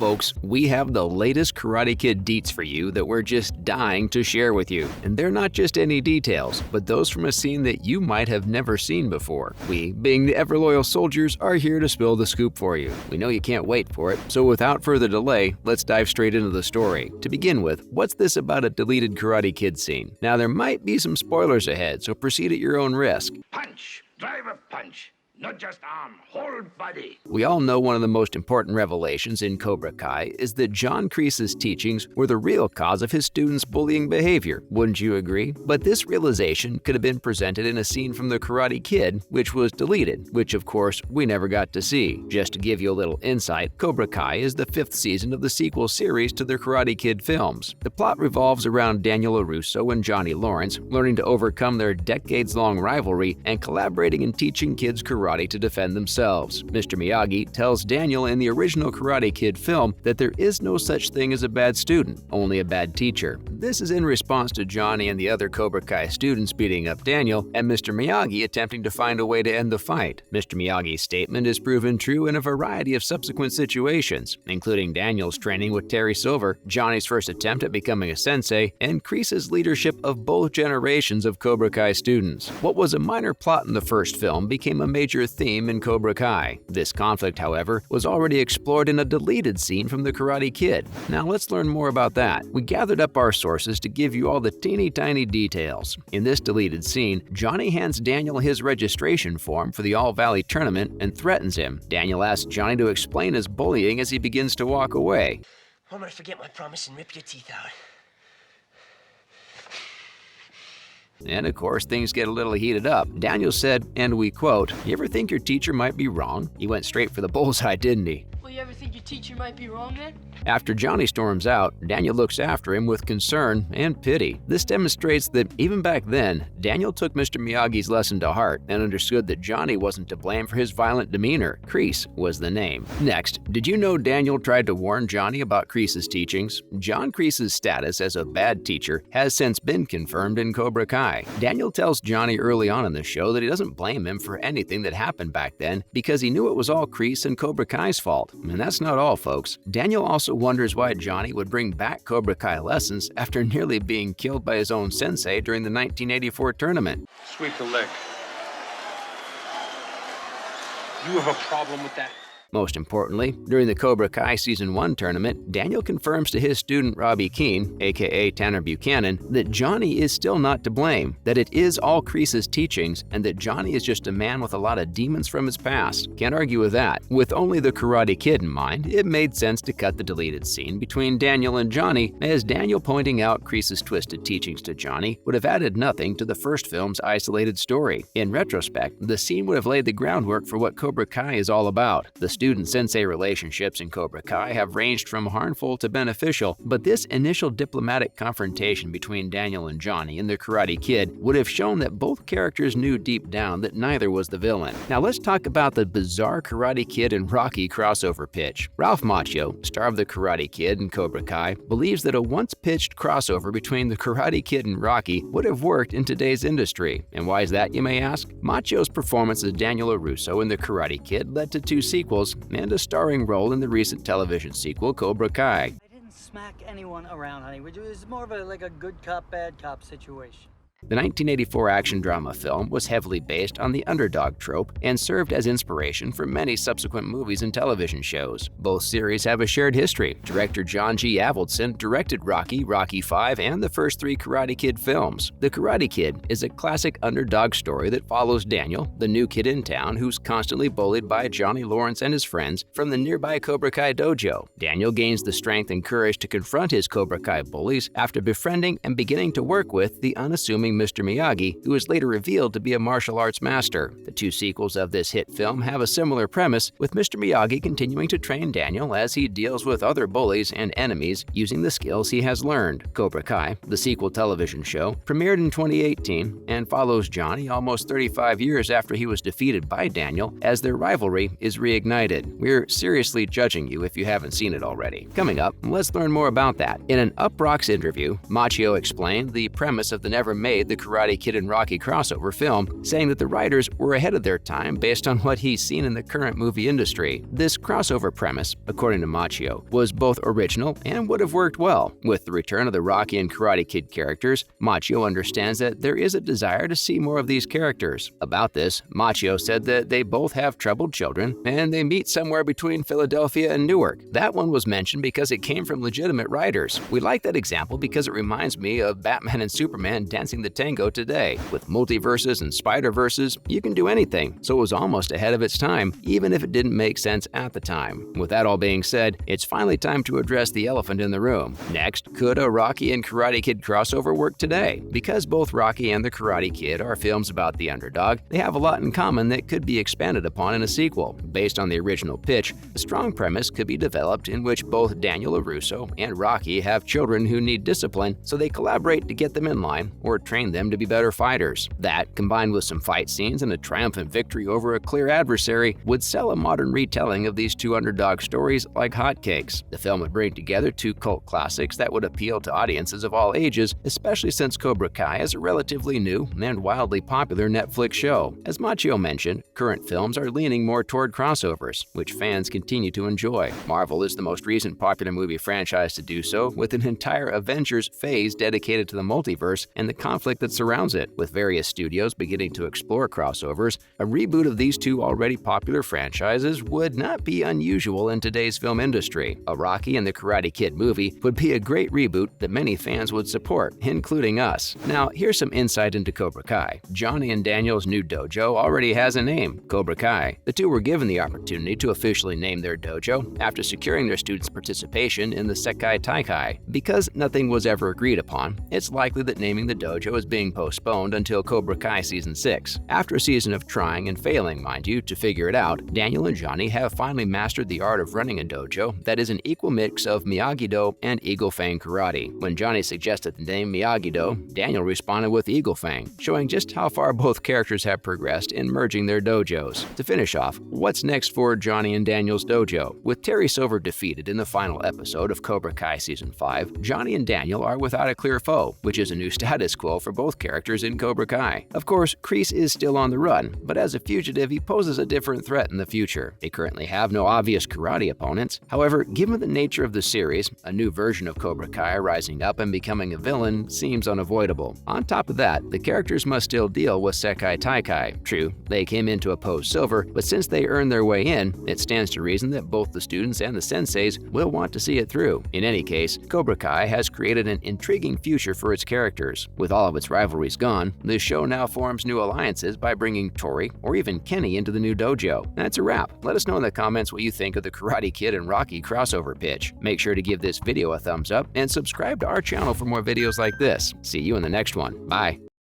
folks, we have the latest Karate Kid deets for you that we're just dying to share with you. And they're not just any details, but those from a scene that you might have never seen before. We, being the ever-loyal soldiers, are here to spill the scoop for you. We know you can't wait for it, so without further delay, let's dive straight into the story. To begin with, what's this about a deleted Karate Kid scene? Now, there might be some spoilers ahead, so proceed at your own risk. Punch! Drive a punch! Not just arm, whole body. We all know one of the most important revelations in Cobra Kai is that John Kreese's teachings were the real cause of his students' bullying behavior. Wouldn't you agree? But this realization could have been presented in a scene from The Karate Kid, which was deleted, which of course we never got to see. Just to give you a little insight, Cobra Kai is the 5th season of the sequel series to the Karate Kid films. The plot revolves around Daniel LaRusso and Johnny Lawrence learning to overcome their decades-long rivalry and collaborating in teaching kids karate to defend themselves. Mr. Miyagi tells Daniel in the original Karate Kid film that there is no such thing as a bad student, only a bad teacher. This is in response to Johnny and the other Cobra Kai students beating up Daniel and Mr. Miyagi attempting to find a way to end the fight. Mr. Miyagi's statement is proven true in a variety of subsequent situations, including Daniel's training with Terry Silver, Johnny's first attempt at becoming a sensei, and Kreese's leadership of both generations of Cobra Kai students. What was a minor plot in the first film became a major theme in Cobra Kai. This conflict, however, was already explored in a deleted scene from The Karate Kid. Now let's learn more about that. We gathered up our sources to give you all the teeny tiny details. In this deleted scene, Johnny hands Daniel his registration form for the All Valley tournament and threatens him. Daniel asks Johnny to explain his bullying as he begins to walk away. I'm gonna forget my promise and rip your teeth out. And of course, things get a little heated up. Daniel said, and we quote, "You ever think your teacher might be wrong?" He went straight for the bullseye, didn't he? Well, you ever think your teacher might be wrong then? After Johnny storms out, Daniel looks after him with concern and pity. This demonstrates that even back then, Daniel took Mr. Miyagi's lesson to heart and understood that Johnny wasn't to blame for his violent demeanor. Kreese was the name. Next, did you know Daniel tried to warn Johnny about Kreese's teachings? John Kreese's status as a bad teacher has since been confirmed in Cobra Kai. Daniel tells Johnny early on in the show that he doesn't blame him for anything that happened back then because he knew it was all Kreese and Cobra Kai's fault. And that's not all, folks. Daniel also wonders why Johnny would bring back Cobra Kai lessons after nearly being killed by his own sensei during the 1984 tournament. Sweep the leg. You have a problem with that? Most importantly, during the Cobra Kai Season 1 tournament, Daniel confirms to his student Robbie Keane, aka Tanner Buchanan, that Johnny is still not to blame, that it is all Kreese's teachings, and that Johnny is just a man with a lot of demons from his past. Can't argue with that. With only the Karate Kid in mind, it made sense to cut the deleted scene between Daniel and Johnny, as Daniel pointing out Kreese's twisted teachings to Johnny would have added nothing to the first film's isolated story. In retrospect, the scene would have laid the groundwork for what Cobra Kai is all about. The student-sensei relationships in Cobra Kai have ranged from harmful to beneficial, but this initial diplomatic confrontation between Daniel and Johnny in The Karate Kid would have shown that both characters knew deep down that neither was the villain. Now let's talk about the bizarre Karate Kid and Rocky crossover pitch. Ralph Macchio, star of The Karate Kid and Cobra Kai, believes that a once-pitched crossover between The Karate Kid and Rocky would have worked in today's industry. And why is that, you may ask? Macchio's performance as Daniel LaRusso in The Karate Kid led to 2 sequels and a starring role in the recent television sequel Cobra Kai. I didn't smack anyone around, honey. It was more of a good cop, bad cop situation. The 1984 action drama film was heavily based on the underdog trope and served as inspiration for many subsequent movies and television shows. Both series have a shared history. Director John G. Avildsen directed Rocky, Rocky V, and the first 3 Karate Kid films. The Karate Kid is a classic underdog story that follows Daniel, the new kid in town who's constantly bullied by Johnny Lawrence and his friends from the nearby Cobra Kai dojo. Daniel gains the strength and courage to confront his Cobra Kai bullies after befriending and beginning to work with the unassuming Mr. Miyagi, who is later revealed to be a martial arts master. The 2 sequels of this hit film have a similar premise, with Mr. Miyagi continuing to train Daniel as he deals with other bullies and enemies using the skills he has learned. Cobra Kai, the sequel television show, premiered in 2018 and follows Johnny almost 35 years after he was defeated by Daniel as their rivalry is reignited. We're seriously judging you if you haven't seen it already. Coming up, let's learn more about that. In an UPROXX interview, Macchio explained the premise of the never-made made the Karate Kid and Rocky crossover film, saying that the writers were ahead of their time based on what he's seen in the current movie industry. This crossover premise, according to Macchio, was both original and would have worked well. With the return of the Rocky and Karate Kid characters, Macchio understands that there is a desire to see more of these characters. About this, Macchio said that they both have troubled children and they meet somewhere between Philadelphia and Newark. That one was mentioned because it came from legitimate writers. We like that example because it reminds me of Batman and Superman dancing the tango today. With multiverses and spider-verses, you can do anything, so it was almost ahead of its time, even if it didn't make sense at the time. With that all being said, it's finally time to address the elephant in the room. Next, could a Rocky and Karate Kid crossover work today? Because both Rocky and the Karate Kid are films about the underdog, they have a lot in common that could be expanded upon in a sequel. Based on the original pitch, a strong premise could be developed in which both Daniel LaRusso and Rocky have children who need discipline, so they collaborate to get them in line or train them to be better fighters. That, combined with some fight scenes and a triumphant victory over a clear adversary, would sell a modern retelling of these two underdog stories like hotcakes. The film would bring together two cult classics that would appeal to audiences of all ages, especially since Cobra Kai is a relatively new and wildly popular Netflix show. As Macchio mentioned, current films are leaning more toward crossovers, which fans continue to enjoy. Marvel is the most recent popular movie franchise to do so, with an entire Avengers phase dedicated to the multiverse and the conflict that surrounds it. With various studios beginning to explore crossovers, a reboot of these two already popular franchises would not be unusual in today's film industry. A Rocky and the Karate Kid movie would be a great reboot that many fans would support, including us. Now, here's some insight into Cobra Kai. Johnny and Daniel's new dojo already has a name, Cobra Kai. The two were given the opportunity to officially name their dojo after securing their students' participation in the Sekai Taikai. Because nothing was ever agreed upon, it's likely that naming the dojo is being postponed until Cobra Kai Season 6. After a season of trying and failing, mind you, to figure it out, Daniel and Johnny have finally mastered the art of running a dojo that is an equal mix of Miyagi-Do and Eagle Fang karate. When Johnny suggested the name Miyagi-Do, Daniel responded with Eagle Fang, showing just how far both characters have progressed in merging their dojos. To finish off, what's next for Johnny and Daniel's dojo? With Terry Silver defeated in the final episode of Cobra Kai Season 5, Johnny and Daniel are without a clear foe, which is a new status quo for both characters in Cobra Kai. Of course, Kreese is still on the run, but as a fugitive, he poses a different threat in the future. They currently have no obvious karate opponents. However, given the nature of the series, a new version of Cobra Kai rising up and becoming a villain seems unavoidable. On top of that, the characters must still deal with Sekai Taikai. True, they came in to oppose Silver, but since they earned their way in, it stands to reason that both the students and the senseis will want to see it through. In any case, Cobra Kai has created an intriguing future for its characters. With all of its rivalries gone, the show now forms new alliances by bringing Tori or even Kenny into the new dojo. That's a wrap. Let us know in the comments what you think of the Karate Kid and Rocky crossover pitch. Make sure to give this video a thumbs up and subscribe to our channel for more videos like this. See you in the next one. Bye.